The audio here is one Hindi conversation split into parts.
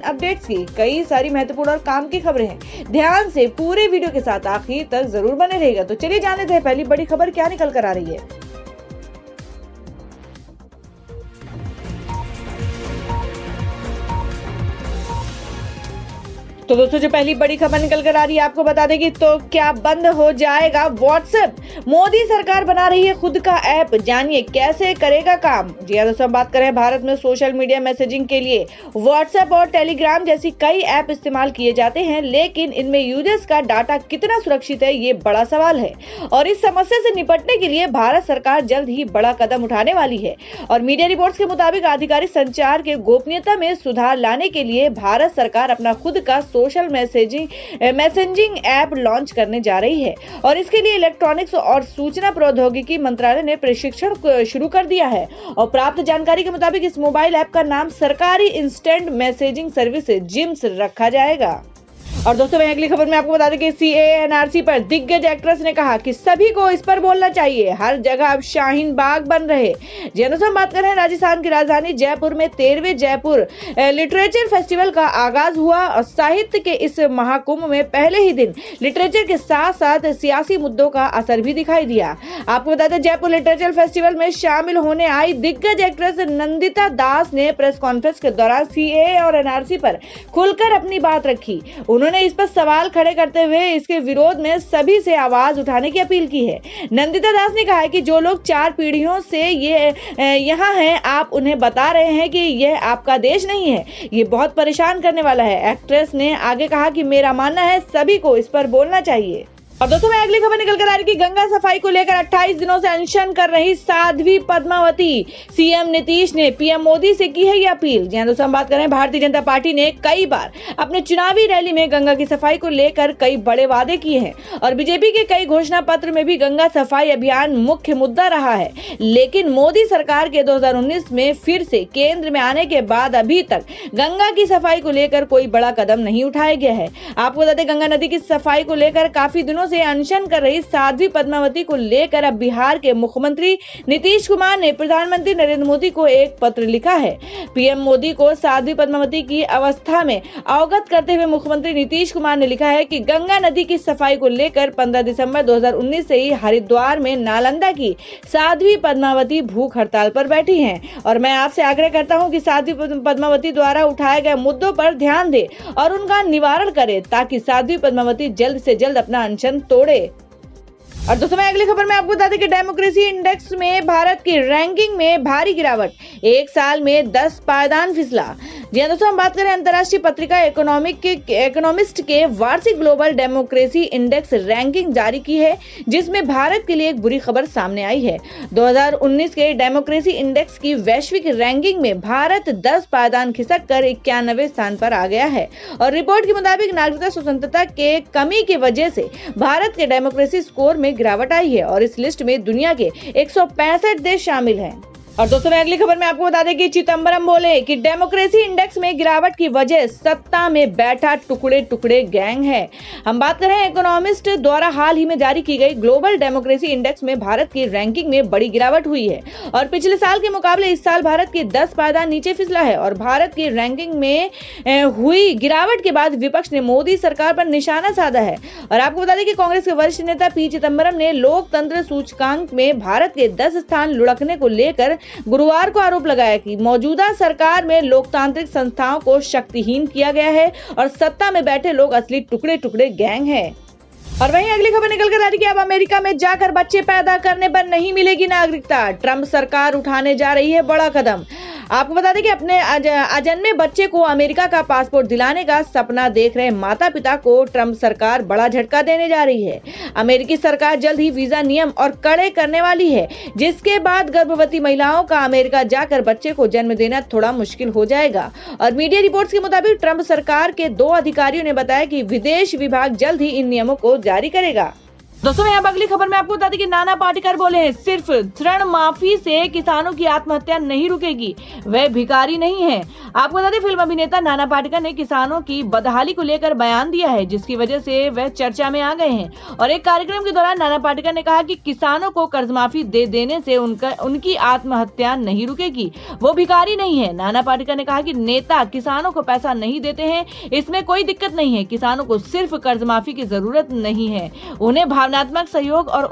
अपडेट्स की कई सारी महत्वपूर्ण और काम की खबरें हैं। ध्यान से पूरे वीडियो के साथ आखिर तक जरूर बने रहेगा। तो चलिए जान लेते हैं पहली बड़ी खबर क्या निकल कर आ रही है। तो दोस्तों जो पहली बड़ी खबर निकल कर आ रही है आपको बता देंगे तो क्या बंद हो जाएगा व्हाट्सएप। मोदी सरकार बना रही है खुद का ऐप, जानिए कैसे करेगा काम। जी हाँ दोस्तों, बात करें भारत में सोशल मीडिया मैसेजिंग के लिए व्हाट्सएप और टेलीग्राम जैसी कई ऐप इस्तेमाल किए जाते हैं, लेकिन इनमें यूजर्स का डाटा कितना सुरक्षित है ये बड़ा सवाल है। और इस समस्या से निपटने के लिए भारत सरकार जल्द ही बड़ा कदम उठाने वाली है। और मीडिया रिपोर्ट्स के मुताबिक आधिकारिक संचार के गोपनीयता में सुधार लाने के लिए भारत सरकार अपना खुद का सोशल मैसेजिंग ऐप लॉन्च करने जा रही है। और इसके लिए इलेक्ट्रॉनिक्स और सूचना प्रौद्योगिकी मंत्रालय ने प्रशिक्षण शुरू कर दिया है। और प्राप्त जानकारी के मुताबिक इस मोबाइल ऐप का नाम सरकारी इंस्टेंट मैसेजिंग सर्विस जिम्स रखा जाएगा। और दोस्तों वहीं अगली खबर में आपको बता दें कि CAA-NRC पर दिग्गज एक्ट्रेस ने कहा कि सभी को इस पर बोलना चाहिए, हर जगह अब शाहीन बाग बन रहे। दोस्तों बात कर रहे हैं राजस्थान की राजधानी जयपुर में 13वें जयपुर लिटरेचर फेस्टिवल का आगाज हुआ। और साहित्य के इस महाकुंभ में पहले ही दिन लिटरेचर के साथ साथ सियासी मुद्दों का असर भी दिखाई दिया। आपको बता दें जयपुर लिटरेचर फेस्टिवल में शामिल होने आई दिग्गज एक्ट्रेस नंदिता दास ने प्रेस कॉन्फ्रेंस के दौरान CAA और NRC पर खुलकर अपनी बात रखी। उन्होंने इस पर सवाल खड़े करते हुए इसके विरोध में सभी से आवाज उठाने की अपील की है। नंदिता दास ने कहा है कि जो लोग 4 पीढ़ियों से यहाँ हैं, आप उन्हें बता रहे हैं कि यह आपका देश नहीं है, ये बहुत परेशान करने वाला है। एक्ट्रेस ने आगे कहा कि मेरा मानना है सभी को इस पर बोलना चाहिए। और दोस्तों मैं अगली खबर निकल कर आ रही कि गंगा सफाई को लेकर 28 दिनों से अनशन कर रही साध्वी पद्मावती। CM नीतीश ने PM मोदी से की है ये अपील। जी दोस्तों हम बात कर रहे हैं भारतीय जनता पार्टी ने कई बार अपने चुनावी रैली में गंगा की सफाई को लेकर कई बड़े वादे किए हैं। और बीजेपी के कई घोषणा पत्र में भी गंगा सफाई अभियान मुख्य मुद्दा रहा है। लेकिन मोदी सरकार के 2019 में फिर से केंद्र में आने के बाद अभी तक गंगा की सफाई को लेकर कोई बड़ा कदम नहीं उठाया गया है। आपको बता दें गंगा नदी की सफाई को लेकर काफी दिनों से अनशन कर रही साध्वी पद्मावती को लेकर अब बिहार के मुख्यमंत्री नीतीश कुमार ने प्रधानमंत्री नरेंद्र मोदी को एक पत्र लिखा है। PM मोदी को साध्वी पद्मावती की अवस्था में अवगत करते हुए मुख्यमंत्री नीतीश कुमार ने लिखा है कि गंगा नदी की सफाई को लेकर 15 दिसंबर 2019 से ही हरिद्वार में नालंदा की साध्वी पद्मावती भूख हड़ताल पर बैठी हैं। और मैं आपसे आग्रह करता हूं कि साध्वी पद्मावती द्वारा उठाए गए मुद्दों पर ध्यान दे और उनका निवारण करे, ताकि साध्वी पद्मावती जल्द से जल्द अपना अनशन तोड़े। और दोस्तों मैं अगली खबर में आपको बता दें कि डेमोक्रेसी इंडेक्स में भारत की रैंकिंग में भारी गिरावट, एक साल में 10 पायदान फिसला। जी हाँ दोस्तों हम बात करें अंतर्राष्ट्रीय पत्रिका इकोनॉमिस्ट के वार्षिक ग्लोबल डेमोक्रेसी इंडेक्स रैंकिंग जारी की है, जिसमें भारत के लिए एक बुरी खबर सामने आई है। 2019 के डेमोक्रेसी इंडेक्स की वैश्विक रैंकिंग में भारत 10 पायदान खिसक कर 91वें स्थान पर आ गया है। और रिपोर्ट के मुताबिक नागरिकता स्वतंत्रता के कमी की वजह से भारत के डेमोक्रेसी स्कोर में गिरावट आई है। और इस लिस्ट में दुनिया के 165 देश शामिल हैं। और दोस्तों मैं अगली खबर में आपको बता दें कि चिदम्बरम बोले कि डेमोक्रेसी इंडेक्स में गिरावट की वजह सत्ता में बैठा टुकड़े टुकड़े गैंग है। हम बात कर रहे हैं इकोनॉमिस्ट द्वारा हाल ही में जारी की गई ग्लोबल डेमोक्रेसी इंडेक्स में भारत की रैंकिंग में बड़ी गिरावट हुई है। और पिछले साल के मुकाबले इस साल भारत के 10 पायदान नीचे फिसला है। और भारत की रैंकिंग में हुई गिरावट के बाद विपक्ष ने मोदी सरकार पर निशाना साधा है। और आपको बता दें कि कांग्रेस के वरिष्ठ नेता P चिदम्बरम ने लोकतंत्र सूचकांक में भारत के 10 स्थान लुढ़कने को लेकर गुरुवार को आरोप लगाया कि मौजूदा सरकार में लोकतांत्रिक संस्थाओं को शक्तिहीन किया गया है और सत्ता में बैठे लोग असली टुकड़े टुकड़े गैंग हैं। और वहीं अगली खबर निकल कर आ रही है कि अब अमेरिका में जाकर बच्चे पैदा करने पर नहीं मिलेगी नागरिकता, ट्रंप सरकार उठाने जा रही है बड़ा कदम। आपको बता दें कि अपने अजन्मे बच्चे को अमेरिका का पासपोर्ट दिलाने का सपना देख रहे माता पिता को ट्रंप सरकार बड़ा झटका देने जा रही है। अमेरिकी सरकार जल्द ही वीजा नियम और कड़े करने वाली है, जिसके बाद गर्भवती महिलाओं का अमेरिका जाकर बच्चे को जन्म देना थोड़ा मुश्किल हो जाएगा। और मीडिया रिपोर्ट्स के मुताबिक ट्रंप सरकार के 2 अधिकारियों ने बताया कि विदेश विभाग जल्द ही इन नियमों को जारी करेगा। दोस्तों यहाँ अगली खबर में आपको बता दें कि नाना पाटेकर बोले हैं सिर्फ ऋण माफी से किसानों की आत्महत्या नहीं रुकेगी, वह भिखारी नहीं है। आपको बता दें फिल्म अभिनेता नाना पाटेकर ने किसानों की बदहाली को लेकर बयान दिया है, जिसकी वजह से वह चर्चा में आ गए हैं। और एक कार्यक्रम के दौरान नाना पाटेकर ने कहा कि किसानों को कर्ज माफी दे देने से उनकी आत्महत्या नहीं रुकेगी, वो भिखारी नहीं है। नाना पाटेकर ने कहा कि नेता किसानों को पैसा नहीं देते हैं, इसमें कोई दिक्कत नहीं है। किसानों को सिर्फ कर्ज माफी की जरूरत नहीं है, उन्हें भावनात्मक सहयोग और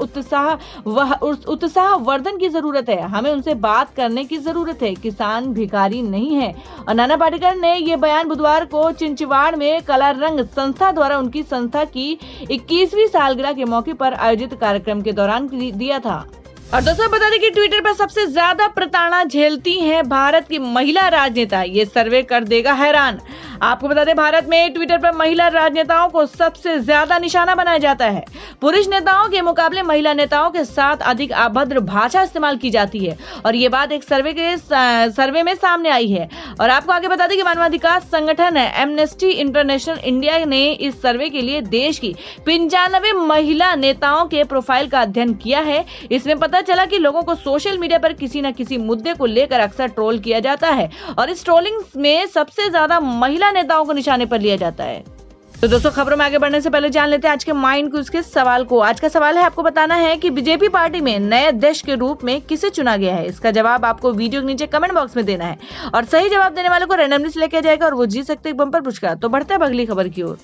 उत्साह वर्धन की जरूरत है। हमें उनसे बात करने की जरूरत है। किसान भिखारी नहीं है। और नाना पाटेकर ने ये बयान बुधवार को चिंचवाड़ में कला रंग संस्था द्वारा उनकी संस्था की 21वीं सालगिरह के मौके पर आयोजित कार्यक्रम के दौरान दिया था। और दोस्तों बता दें कि ट्विटर पर सबसे ज्यादा प्रताड़ना झेलती हैं भारत की महिला राजनेता, ये सर्वे कर देगा हैरान। आपको बता दें भारत में ट्विटर पर महिला राजनेताओं को सबसे ज्यादा निशाना बनाया जाता है। पुरुष नेताओं के मुकाबले महिला नेताओं के साथ अधिक अभद्र भाषा इस्तेमाल की जाती है, और ये बात एक सर्वे में सामने आई है। और आपको आगे बता दें कि मानवाधिकार संगठन एमनेस्टी इंटरनेशनल इंडिया ने इस सर्वे के लिए देश की 95 महिला नेताओं के प्रोफाइल का अध्ययन किया है। इसमें पता चला कि लोगों को सोशल मीडिया पर किसी न किसी मुद्दे को लेकर अक्सर ट्रोल किया जाता है, और इस ट्रोलिंग में सबसे ज्यादा महिला नेताओं को निशाने पर लिया जाता है। तो दोस्तों खबरों में आगे बढ़ने से पहले जान लेते हैं आज के माइंड क्विज के सवाल को। आज का सवाल है, आपको बताना है कि बीजेपी पार्टी में नए अध्यक्ष के रूप में किसे चुना गया है। इसका जवाब आपको वीडियो के नीचे कमेंट बॉक्स में देना है, और सही जवाब देने वालों को रैंडमली सिलेक्ट किया जाएगा और वो जीत सकते हैं बम्पर पुरस्कार। तो बढ़ते हैं अगली खबर की ओर।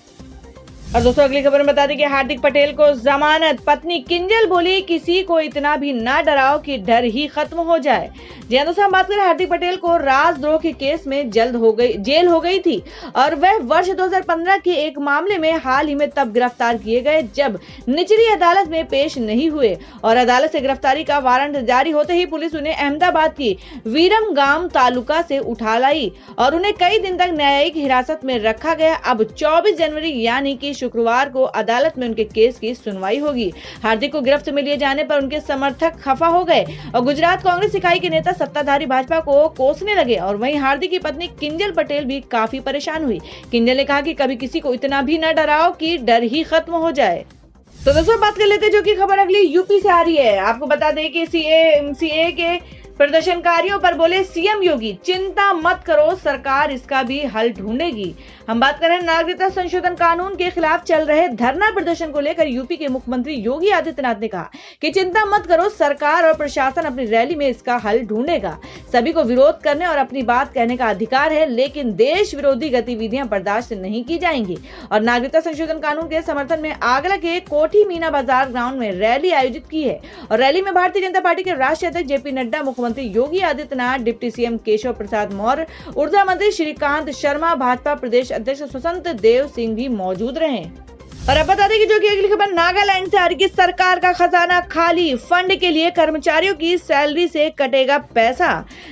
और दोस्तों अगली खबर में बता दें कि हार्दिक पटेल को जमानत। पत्नी किंजल बोली किसी को इतना भी ना डराओ कि डर ही खत्म हो जाए। जी हाँ दोस्तों, हम बात करें हार्दिक पटेल को राजद्रोह के केस में जेल हो गई थी, और वह वर्ष 2015 के एक मामले में हाल ही में तब गिरफ्तार किए गए जब निचली अदालत में पेश नहीं हुए, और अदालत से गिरफ्तारी का वारंट जारी होते ही पुलिस उन्हें अहमदाबाद की वीरमगाम तालुका से उठा लाई और उन्हें कई दिन तक न्यायिक हिरासत में रखा गया। अब 24 जनवरी यानी कि शुक्रवार को अदालत में उनके केस की सुनवाई होगी। हार्दिक को गिरफ्त में लिए जाने पर उनके समर्थक खफा हो गए और गुजरात कांग्रेस इकाई के नेता सत्ताधारी भाजपा को कोसने लगे, और वहीं हार्दिक की पत्नी किंजल पटेल भी काफी परेशान हुई। किंजल ने कहा कि कभी किसी को इतना भी न डराओ कि डर ही खत्म हो जाए। तो दोस्तों बात कर लेते हैं जो की खबर अगली यूपी से आ रही है। आपको बता दें कि सीए के प्रदर्शनकारियों पर बोले सीएम योगी, चिंता मत करो सरकार इसका भी हल ढूंढेगी। हम बात कर रहे हैं नागरिकता संशोधन कानून के खिलाफ चल रहे धरना प्रदर्शन को लेकर यूपी के मुख्यमंत्री योगी आदित्यनाथ ने कहा कि चिंता मत करो, सरकार और प्रशासन अपनी रैली में इसका हल ढूंढेगा। सभी को विरोध करने और अपनी बात कहने का अधिकार है, लेकिन देश विरोधी गतिविधियां बर्दाश्त नहीं की जाएंगी। और नागरिकता संशोधन कानून के समर्थन में आगरा के कोठी मीना बाजार ग्राउंड में रैली आयोजित की है, और रैली में भारतीय जनता पार्टी के राष्ट्रीय अध्यक्ष जेपी नड्डा, मुख्यमंत्री योगी आदित्यनाथ, डिप्टी सीएम केशव प्रसाद मौर्य, ऊर्जा मंत्री श्रीकांत शर्मा, भाजपा प्रदेश अध्यक्ष स्वतंत्र देव सिंह भी मौजूद रहे। और अब बता दें कि जो कि अगली खबर नागालैंड से आ रही है, सरकार का खजाना खाली, फंड के लिए कर्मचारियों की सैलरी से कटेगा पैसा।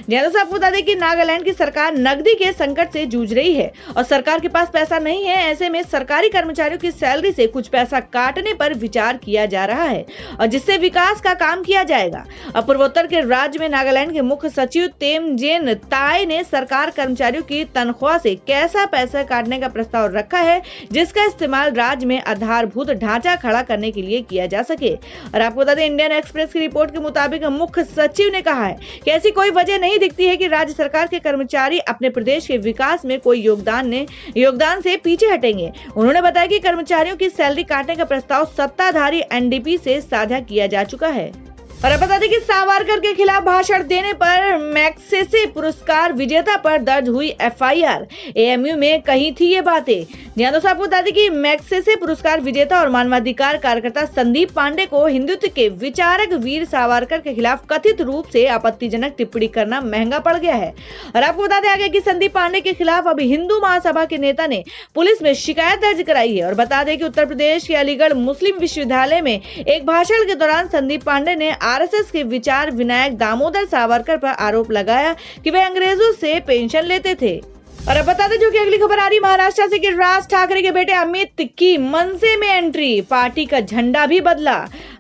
जैसा आपको बता दें कि नागालैंड की सरकार नकदी के संकट से जूझ रही है और सरकार के पास पैसा नहीं है। ऐसे में सरकारी कर्मचारियों की सैलरी से कुछ पैसा काटने पर विचार किया जा रहा है, और जिससे विकास का काम किया जाएगा। अब पूर्वोत्तर के राज्य में नागालैंड के मुख्य सचिव तेमजेन ताय ने सरकार कर्मचारियों की तनख्वाह से कैसा पैसा काटने का प्रस्ताव रखा है, जिसका इस्तेमाल राज्य में आधारभूत ढांचा खड़ा करने के लिए किया जा सके। और आपको बता दें इंडियन एक्सप्रेस की रिपोर्ट के मुताबिक मुख्य सचिव ने कहा है कि ऐसी कोई वजह नहीं दिखती है कि राज्य सरकार के कर्मचारी अपने प्रदेश के विकास में कोई योगदान से पीछे हटेंगे। उन्होंने बताया कि कर्मचारियों की सैलरी काटने का प्रस्ताव सत्ताधारी एनडीपी से साझा किया जा चुका है। और अब बता दें कि सावरकर के खिलाफ भाषण देने पर मैग्सेसे पुरस्कार विजेता पर दर्ज हुई एफआईआर। एएमयू में कही थी ये बातें। दोस्तों आपको बता दें कि मैग्सेसे पुरस्कार विजेता और मानवाधिकार कार्यकर्ता संदीप पांडे को हिंदुत्व के विचारक वीर सावरकर के खिलाफ कथित रूप से आपत्तिजनक टिप्पणी करना महंगा पड़ गया है। और आपको बता दें आगे कि संदीप पांडे के खिलाफ अभी हिंदू महासभा के नेता ने पुलिस में शिकायत दर्ज कराई है। और बता दें कि उत्तर प्रदेश के अलीगढ़ मुस्लिम विश्वविद्यालय में एक भाषण के दौरान संदीप पांडे ने आरएसएस के विचार विनायक दामोदर सावरकर पर आरोप लगाया कि वे अंग्रेजों से पेंशन लेते थे। और अब बता दें जो कि अगली खबर आ रही महाराष्ट्र से कि राज ठाकरे के बेटे अमित की मनसे में एंट्री, पार्टी का झंडा भी बदला।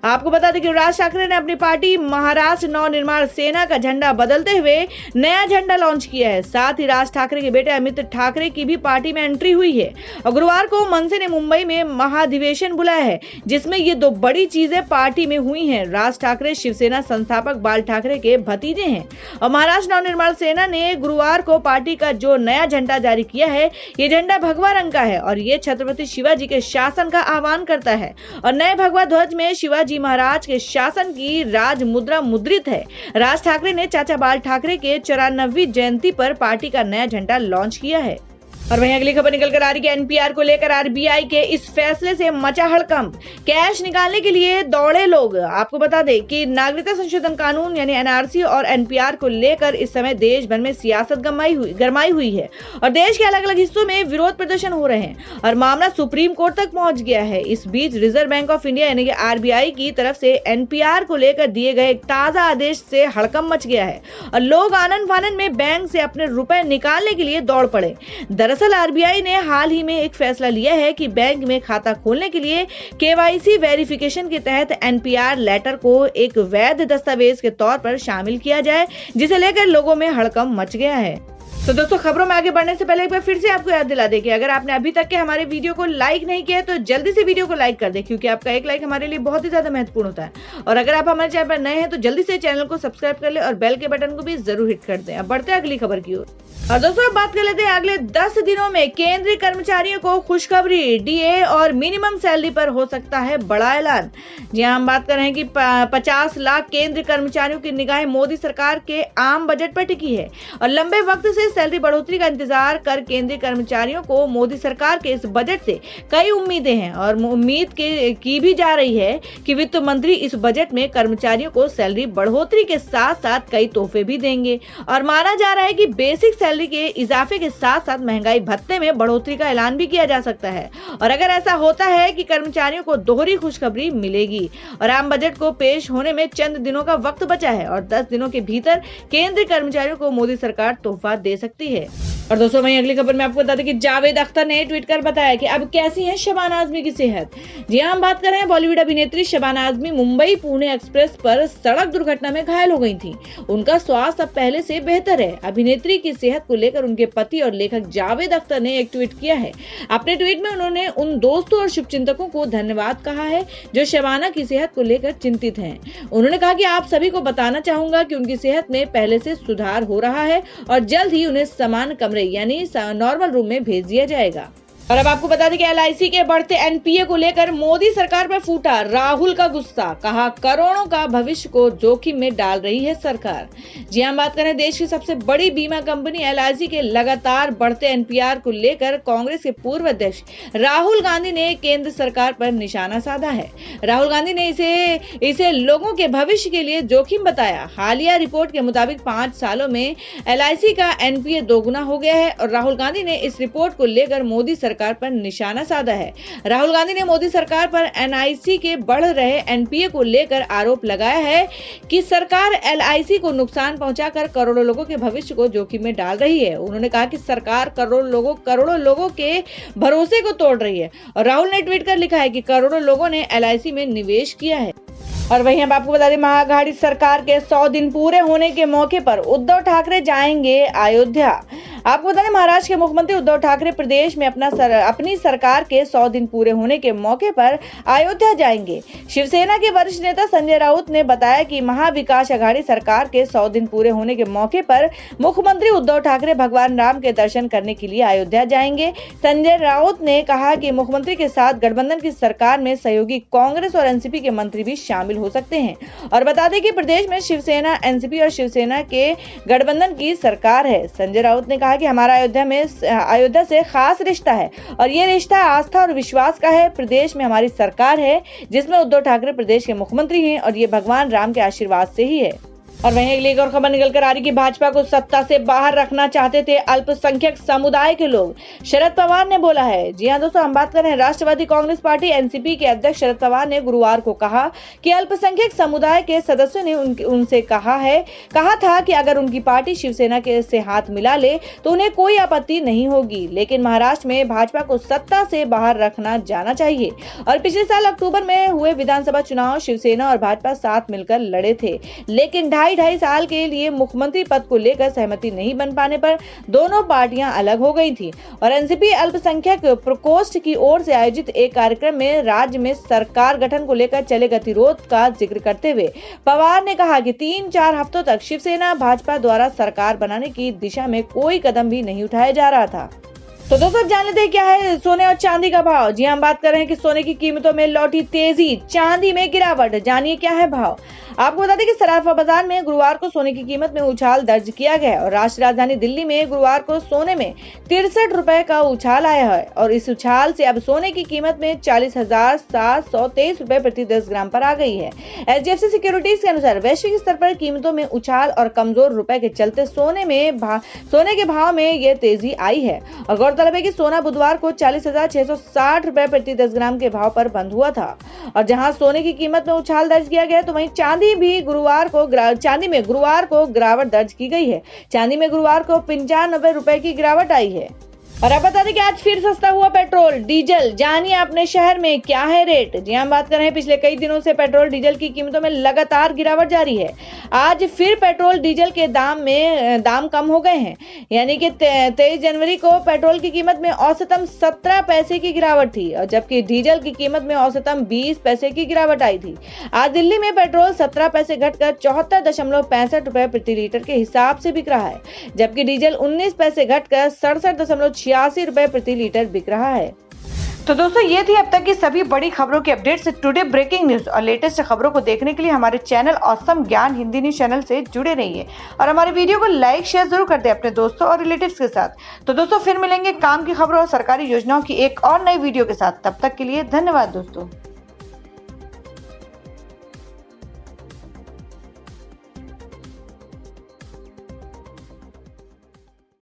आपको बता दें कि राज ठाकरे ने अपनी पार्टी महाराष्ट्र नवनिर्माण सेना का झंडा बदलते हुए नया झंडा लॉन्च किया है। साथ ही राज ठाकरे के बेटे अमित ठाकरे की भी पार्टी में एंट्री हुई है और गुरुवार को मनसे ने मुंबई में महाधिवेशन बुलाया है, जिसमें ये दो बड़ी चीजें पार्टी में हुई हैं। राज ठाकरे शिवसेना संस्थापक बाल ठाकरे के भतीजे हैं और महाराष्ट्र नवनिर्माण सेना ने गुरुवार को पार्टी का जो नया झंडा जारी किया है, ये झंडा भगवा रंग का है और ये छत्रपति शिवाजी के शासन का आह्वान करता है और नए भगवा ध्वज में शिवाजी महाराज के शासन की राज मुद्रा मुद्रित है। राज ठाकरे ने चाचा बाल ठाकरे के 94वीं जयंती पर पार्टी का नया झंडा लॉन्च किया है। और वहीं अगली खबर निकल कर आ रही है एनपीआर को लेकर आरबीआई के इस फैसले से मचा हड़कंप, कैश निकालने के लिए दौड़े लोग। आपको बता दें कि नागरिकता संशोधन कानून यानी एनआरसी और एनपीआर को लेकर इस समय देश भर में सियासत गरमाई हुई है और देश के अलग अलग हिस्सों में विरोध प्रदर्शन हो रहे हैं और मामला सुप्रीम कोर्ट तक पहुंच गया है। इस बीच रिजर्व बैंक ऑफ इंडिया यानी कि आरबीआई की तरफ से एनपीआर को लेकर दिए गए एक ताजा आदेश से हड़कंप मच गया है और लोग आनन फानन में बैंक से अपने रुपए निकालने के लिए दौड़ पड़े। दरअसल आरबीआई ने हाल ही में एक फैसला लिया है कि बैंक में खाता खोलने के लिए केवाईसी वेरिफिकेशन के तहत एनपीआर लेटर को एक वैध दस्तावेज के तौर पर शामिल किया जाए, जिसे लेकर लोगों में हड़कंप मच गया है। तो दोस्तों खबरों में आगे बढ़ने से पहले एक बार फिर से आपको याद दिला दें कि अगर आपने अभी तक के हमारे वीडियो को लाइक नहीं किया है तो जल्दी से वीडियो को लाइक कर दें, क्योंकि आपका एक लाइक हमारे लिए बहुत ही ज्यादा महत्वपूर्ण होता है। और अगर आप हमारे चैनल पर नए हैं तो जल्दी से चैनल को सब्सक्राइब कर ले और बेल के बटन को भी जरूर हिट कर दें। अब बढ़ते हैं अगली खबर की ओर। और दोस्तों अब बात कर लेते हैं अगले 10 दिनों में केंद्रीय कर्मचारियों को खुशखबरी, डीए और मिनिमम सैलरी पर हो सकता है बड़ा ऐलान। जी हम बात कर रहे हैं कि 50 लाख केंद्रीय कर्मचारियों की निगाहें मोदी सरकार के आम बजट पर टिकी है और लंबे वक्त से सैलरी बढ़ोतरी का इंतजार कर केंद्रीय कर्मचारियों को मोदी सरकार के इस बजट से कई उम्मीदें हैं और उम्मीद की भी जा रही है कि वित्त मंत्री इस बजट में कर्मचारियों को सैलरी बढ़ोतरी के साथ साथ कई तोहफे भी देंगे और माना जा रहा है कि बेसिक सैलरी के इजाफे के साथ साथ महंगाई भत्ते में बढ़ोतरी का ऐलान भी किया जा सकता है। और अगर ऐसा होता है कि कर्मचारियों को दोहरी खुशखबरी मिलेगी और आम बजट को पेश होने में चंद दिनों का वक्त बचा है और 10 दिनों के भीतर केंद्रीय कर्मचारियों को मोदी सरकार तोहफा दे सकती है। और दोस्तों वहीं अगली खबर में आपको बता दें कि जावेद अख्तर ने ट्वीट कर बताया कि अब कैसी है शबाना आजमी की सेहत। जी हम बात कर रहे हैं बॉलीवुड अभिनेत्री शबाना आजमी मुंबई पुणे एक्सप्रेस पर सड़क दुर्घटना में घायल हो गई थी। उनका स्वास्थ्य अब पहले से बेहतर है। अभिनेत्री की सेहत को लेकर उनके पति और लेखक जावेद अख्तर ने एक ट्वीट किया है। अपने ट्वीट में उन्होंने उन दोस्तों और शुभचिंतकों को धन्यवाद कहा है जो शबाना की सेहत को लेकर चिंतित हैं। उन्होंने कहा कि आप सभी को बताना चाहूंगा कि उनकी सेहत में पहले से सुधार हो रहा है और जल्द ही उन्हें समान कमरे यानी नॉर्मल रूम में भेज दिया जाएगा। और अब आपको बता दें कि एलआईसी के बढ़ते एनपीए को लेकर मोदी सरकार पर फूटा राहुल का गुस्सा, कहा करोड़ों का भविष्य को जोखिम में डाल रही है सरकार। जी हम बात करें देश की सबसे बड़ी बीमा कंपनी एलआईसी के लगातार बढ़ते एनपीआर को लेकर कांग्रेस के पूर्व अध्यक्ष राहुल गांधी ने केंद्र सरकार पर निशाना साधा है। राहुल गांधी ने इसे लोगों के भविष्य के लिए जोखिम बताया। हालिया रिपोर्ट के मुताबिक 5 सालों में एलआईसी का एनपीए दोगुना हो गया है और राहुल गांधी ने इस रिपोर्ट को लेकर मोदी सरकार पर निशाना साधा है। राहुल गांधी ने मोदी सरकार पर एनआईसी के बढ़ रहे एनपीए को लेकर आरोप लगाया है कि सरकार एलआईसी को नुकसान पहुंचाकर करोड़ों लोगों के भविष्य को जोखिम में डाल रही है। उन्होंने कहा कि सरकार करोड़ों लोगों के भरोसे को तोड़ रही है और राहुल ने ट्वीट कर लिखा है कि करोड़ों लोगों ने एलआईसी में निवेश किया है। और वहीं अब आपको बता दें महाअघाड़ी सरकार के 100 दिन पूरे होने के मौके पर उद्धव ठाकरे जाएंगे अयोध्या। आपको बता दें महाराष्ट्र के मुख्यमंत्री उद्धव ठाकरे प्रदेश में अपनी सरकार के 100 दिन पूरे होने के मौके पर अयोध्या जाएंगे। शिवसेना के वरिष्ठ नेता संजय राउत ने बताया कि महाविकास अघाड़ी सरकार के 100 दिन पूरे होने के मौके पर मुख्यमंत्री उद्धव ठाकरे भगवान राम के दर्शन करने के लिए अयोध्या जाएंगे। संजय राउत ने कहा कि मुख्यमंत्री के साथ गठबंधन की सरकार में सहयोगी कांग्रेस और एनसीपी के मंत्री भी शामिल हो सकते हैं। और बता दें कि प्रदेश में शिवसेना, एनसीपी और शिवसेना के गठबंधन की सरकार है। संजय राउत ने कहा कि हमारा अयोध्या से खास रिश्ता है और ये रिश्ता आस्था और विश्वास का है। प्रदेश में हमारी सरकार है जिसमें उद्धव ठाकरे प्रदेश के मुख्यमंत्री हैं और ये भगवान राम के आशीर्वाद से ही है। और वहीं एक और खबर निकल कर आ रही कि भाजपा को सत्ता से बाहर रखना चाहते थे अल्पसंख्यक समुदाय के लोग, शरद पवार ने बोला है। जी हां दोस्तों, हम बात कर रहे हैं राष्ट्रवादी कांग्रेस पार्टी एनसीपी के अध्यक्ष शरद पवार ने गुरुवार को कहा कि अल्पसंख्यक समुदाय के सदस्यों ने उनसे कहा था कि अगर उनकी पार्टी शिवसेना के से हाथ मिला ले तो उन्हें कोई आपत्ति नहीं होगी, लेकिन महाराष्ट्र में भाजपा को सत्ता से बाहर रखना जाना चाहिए। और पिछले साल अक्टूबर में हुए विधानसभा चुनाव शिवसेना और भाजपा साथ मिलकर लड़े थे, लेकिन ढाई साल के लिए मुख्यमंत्री पद को लेकर सहमति नहीं बन पाने पर दोनों पार्टियां अलग हो गई थी। और एनसीपी अल्पसंख्यक प्रकोष्ठ की ओर से आयोजित एक कार्यक्रम में राज्य में सरकार गठन को लेकर चले गतिरोध का जिक्र करते हुए पवार ने कहा कि 3-4 हफ्तों तक शिवसेना भाजपा द्वारा सरकार बनाने की दिशा में कोई कदम भी नहीं उठाया जा रहा था। तो दोस्तों जान लेते हैं क्या है सोने और चांदी का भाव। जी हम बात कर रहे हैं कि सोने की कीमतों में लौटी तेजी, चांदी में गिरावट। जानिए क्या है भाव। आपको बता दें कि सराफा बाजार में गुरुवार को सोने की कीमत में उछाल दर्ज किया गया और राष्ट्रीय राजधानी दिल्ली में गुरुवार को सोने में 63 रुपए का उछाल आया है और इस उछाल से अब सोने की कीमत में 40,723 रुपए प्रति 10 ग्राम पर आ गई है। एचडीएफसी सिक्योरिटीज के अनुसार वैश्विक स्तर पर कीमतों में उछाल और कमजोर रुपए के चलते सोने के भाव में यह तेजी आई है। और गौरतलब है कि सोना बुधवार को 40,660 रुपए प्रति 10 ग्राम के भाव पर बंद हुआ था। और जहां सोने की कीमत में उछाल दर्ज किया गया तो वहीं चांदी में गुरुवार को गिरावट दर्ज की गई है। चांदी में गुरुवार को 95 रुपए की गिरावट आई है। और अब बता दें कि आज फिर सस्ता हुआ पेट्रोल डीजल। जानिए अपने शहर में क्या है रेट। जी हम बात कर रहे हैं पिछले कई दिनों से पेट्रोल डीजल की कीमतों में लगातार गिरावट जारी है। आज फिर पेट्रोल डीजल के दाम कम हो गए हैं, यानी कि 23 जनवरी को पेट्रोल की कीमत में औसतन 17 पैसे की गिरावट थी और जबकि डीजल की कीमत में औसतन 20 पैसे की गिरावट आई थी। आज दिल्ली में पेट्रोल 17 पैसे घटकर 74.65 रुपए प्रति लीटर के हिसाब से बिक रहा है, जबकि डीजल 19 पैसे घटकर 67.86 रुपए प्रति लीटर बिक रहा है। तो दोस्तों ये थी अब तक की सभी बड़ी खबरों की अपडेट्स। टुडे ब्रेकिंग न्यूज और लेटेस्ट खबरों को देखने के लिए हमारे चैनल ऑसम ज्ञान हिंदी न्यूज चैनल से जुड़े रहिए और हमारे वीडियो को लाइक शेयर जरूर कर दें अपने दोस्तों और रिलेटिव्स के साथ। तो दोस्तों फिर मिलेंगे काम की खबरों और सरकारी योजनाओं की एक और नई वीडियो के साथ। तब तक के लिए धन्यवाद दोस्तों।